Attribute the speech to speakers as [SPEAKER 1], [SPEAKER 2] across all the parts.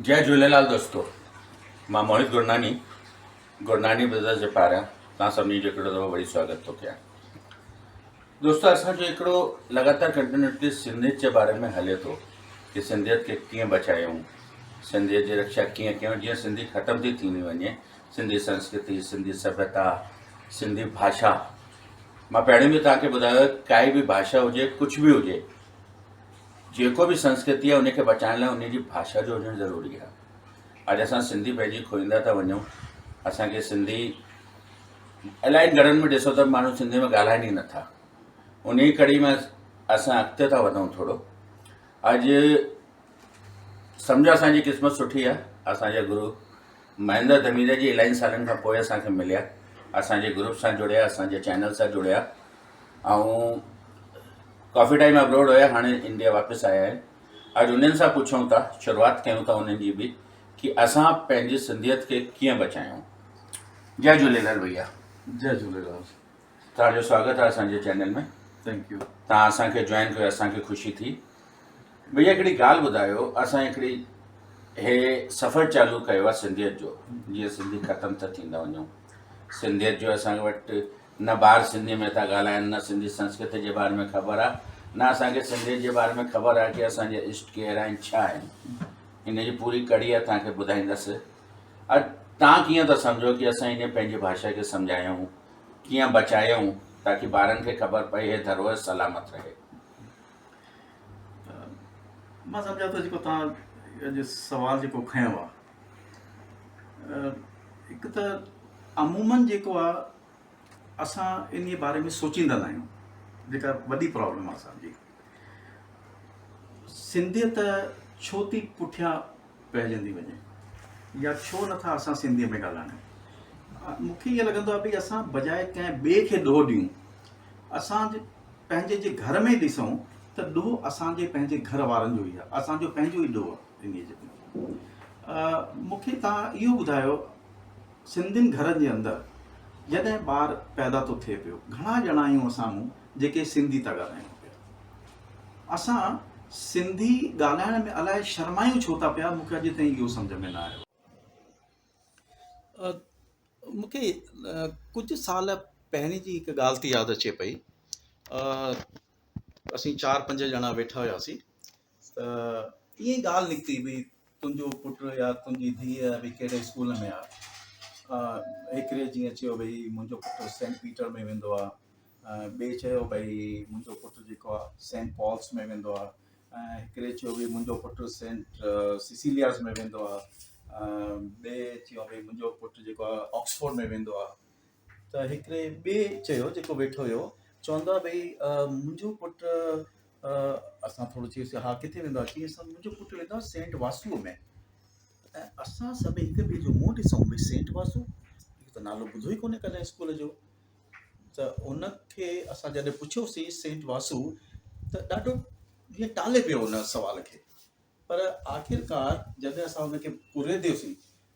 [SPEAKER 1] जय झूलेलाल दोस्तों। मां मोहित गुरनानी ब्रदर्स जे पारां तव्हां सभिनी जो हिकिड़ो दफ़ो वरी स्वागत थो कयां। दोस्तों, असांजो हिकिड़ो लगातार कंटिन्यूटी सिंधियत जे बारे में हले थो कि सिंधियत खे कीअं बचायूं, सिंधियत जी रक्षा कीअं कयूं। जीअं सिंधी ख़तम थी थींदी वञे, सिंधी संस्कृति, सिंधी सभ्यता, सिंधी भाषा। मां पहिरीं बि तव्हांखे ॿुधायो, काई बि भाषा हुजे, कुझु बि हुजे, जेको बि संस्कृति आहे उनखे बचाइण लाइ उनजी भाषा जो हुजणु ज़रूरी आहे। अॼु असां सिंधी पंहिंजी खोईंदा था वञूं। असांखे सिंधी इलाही घरनि में ॾिसो त माण्हू सिंधी में ॻाल्हाइनि ई नथा। उन ई कड़ी में असां अॻिते था वधूं थोरो। अॼु सम्झो असांजी क़िस्मत सुठी आहे, असांजे गुरु महेंद्र धमीजा जी इलाही सालनि खां पोइ असांखे मिलिया, असांजे ग्रुप सां जुड़िया, असांजे चैनल सां जुड़िया, ऐं काफ़ी टाइम अब्रॉड हुया, हाणे इंडिया वापसि आया आहिनि। अॼु उन्हनि सां पुछूं था, शुरूआति कयूं था उन्हनि जी बि, कि असां पंहिंजी सिंधियत खे कीअं बचायूं। जय झूलेलाल भैया।
[SPEAKER 2] जय झूलेलाल।
[SPEAKER 1] तव्हांजो स्वागत आहे असांजे चैनल में।
[SPEAKER 2] Thank U.
[SPEAKER 1] तव्हां असांखे जॉइन कयो, असांखे ख़ुशी थी। भैया हिकिड़ी ॻाल्हि ॿुधायो, असां हिकिड़ी हे सफ़र चालू कयो आहे सिंधियत जो, जीअं सिंधी ख़तमु था थींदा वञूं। सिंधियत जो असां वटि न ॿार सिंधीअ में था ॻाल्हाइनि, न सिंधी संस्कृति जे बारे में ख़बर आहे, न असांखे सिंधियत जे बारे में ख़बर आहे कि असांजे इष्ट केर आहिनि, छा आहिनि। इन जी पूरी कड़ी आहे, तव्हांखे ॿुधाईंदुसि। अॼु तव्हां कीअं था सम्झो कि असां इन पंहिंजी भाषा खे सम्झायूं, कीअं बचायूं, ताकि ॿारनि खे ख़बर पए हे धरोहर सलामत रहे।
[SPEAKER 2] मां सम्झां थो जेको तव्हां अॼु सवाल जेको खयो आहे, हिकु त अमूमन जेको आहे असां इन बारे में सोचींदा न आहियूं, जेका वॾी प्रॉब्लम आहे असांजी। सिंधियत छो थी पुठियां पइजंदी वञे, या छो नथा असां सिंधीअ में ॻाल्हायूं। मूंखे ईअं लॻंदो आहे भई असां बजाए कंहिं ॿिए खे ॾोह ॾियूं, असां पंहिंजे जे घर में ॾिसूं त ॾोह असांजे पंहिंजे घर वारनि जो ई आहे, असांजो पंहिंजो ई ॾोह आहे इन जे। मूंखे तव्हां इहो ॿुधायो, सिंधियुनि घरनि जे अंदरि जॾहिं ॿार पैदा थो थिए पियो, घणा ॼणा आहियूं असां जेके सिंधी था ॻाल्हायूं पिया। असां सिंधी ॻाल्हाइण में अलाए शर्मायूं छो था पिया, मूंखे अॼु ताईं इहो सम्झ में न आयो। मूंखे कुझु साल पहिरीं जी हिकु ॻाल्हि थी यादि अचे पई। असीं 4-5 ॼणा वेठा हुआसीं, त ईअं ॻाल्हि निकिती भई तुंहिंजो पुटु या तुंहिंजी धीअ भई कहिड़े स्कूल में आहे। हिकिड़े जीअं चयो भई मुंहिंजो पुटु सेंट पीटर में वेंदो आहे, ॿिए चयो भई मुंहिंजो पुटु जेको आहे सेंट पॉल्स में वेंदो आहे, ऐं हिकिड़े चयो भई मुंहिंजो पुटु सेंट सिसिलियास में वेंदो आहे, ॿिए चयो भई मुंहिंजो पुटु जेको आहे ऑक्सफोर्ड में वेंदो आहे। त हिकिड़े ॿिए चयो जेको वेठो हुयो, चवंदो आहे भई मुंहिंजो पुटु, असां थोरो चयोसीं हा किथे वेंदो आहे, चई असां मुंहिंजो पुटु वेंदो आहे सेंट वासुअ में। ऐं असां सभई हिक ॿिए जो मुंहुं ॾिसूं, भई सेंट वासु, इहो त नालो ॿुधो ई कोन्हे कॾहिं स्कूल जो। त उनखे असां जॾहिं पुछियोसीं सेंट वासु, त ॾाढो जीअं टाले पियो उन सवाल खे। पर आख़िरकार जॾहिं असां हुनखे पुरे ॾियोसीं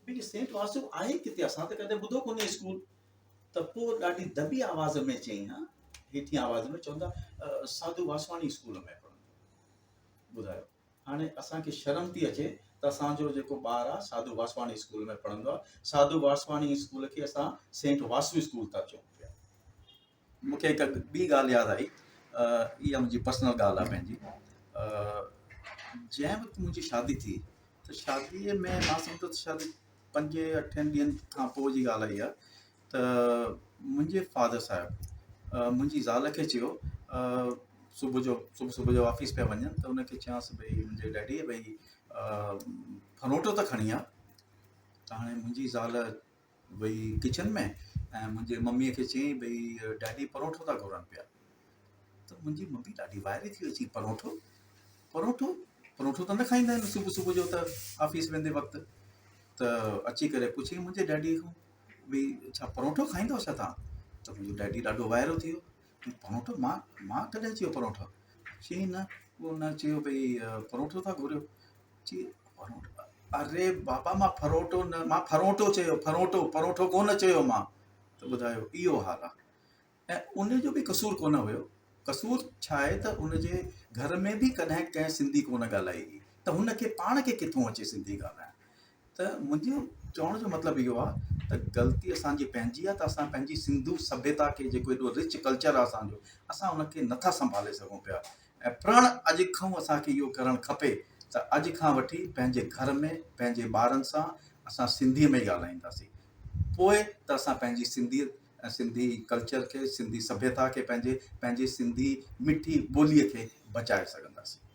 [SPEAKER 2] भई सेंट वासु आहे किथे, असां त कॾहिं ॿुधो कोन्हे स्कूल। त पोइ ॾाढी दॿी आवाज़ में चई, हा हेठि आवाज़ में चवंदा साधू वासवाणी स्कूल में पढ़ंदो। ॿुधायो, हाणे असांखे शर्म थी अचे त असांजो जेको ॿारु आहे साधू वासवाणी स्कूल में पढ़ंदो आहे। साधू वासवाणी स्कूल खे असां सेंट वासु स्कूल था चऊं पिया। मूंखे हिकु ॿी ॻाल्हि यादि आई, इहा मुंहिंजी पर्सनल ॻाल्हि आहे पंहिंजी। जंहिं वक़्तु मुंहिंजी शादी थी, त शादीअ में मां सम्झो त शादी 5-8 ॾींहंनि खां पोइ जी ॻाल्हि आई आहे। त मुंहिंजे फादर साहिबु मुंहिंजी ज़ाल खे चयो, सुबुह जो ऑफिस पिया वञनि, त उनखे चयांसि भई मुंहिंजे डैडी भई फनोटो त खणी आ। त हाणे मुंहिंजी ज़ाल भई किचन में, ऐं मुंहिंजे मम्मीअ खे चयईं भई डैडी परोठो था घुरनि पिया। त मुंहिंजी मम्मी ॾाढी वाइड़ी थी अची, परोठो त न खाईंदा आहिनि सुबुह जो त ऑफिस वेंदे वक़्तु। त अची करे पुछी मुंहिंजे डैडी खां भई छा परोठो खाईंदो छा तव्हां? त मुंहिंजो डैडी ॾाढो वाइरो थी वियो, परोठो मां कॾहिं चयो परोठो? चई न, उहो न चयो भई परोठो था घुरियो। चई परोठो, अरे बाबा मां फरोटो चयो, परोठो कोन चयो मां। त ॿुधायो, इहो हाल आहे। ऐं उनजो बि कसूर कोन हुयो। कसूर छा आहे त उनजे घर में बि कॾहिं कंहिं सिंधी कोन ॻाल्हाई, त हुनखे पाण खे किथां अचे सिंधी ॻाल्हाइणु। त मुंहिंजो चवण जो मतिलबु इहो आहे त ग़लती असांजी पंहिंजी आहे, त असां पंहिंजी सिंधू सभ्यता खे, जेको एॾो रिच कल्चर आहे असांजो, असां उनखे नथा संभाले सघूं पिया। ऐं प्रण अॼु खां असांखे इहो करणु खपे त अॼु खां वठी पंहिंजे घर में पंहिंजे ॿारनि सां असां सिंधीअ में ई ॻाल्हाईंदासीं। पोइ त असां पंहिंजी सिंधियत ऐं सिंधी कल्चर खे, सिंधी सभ्यता खे, पंहिंजे सिंधी मिठी ॿोलीअ खे बचाए सघंदासीं।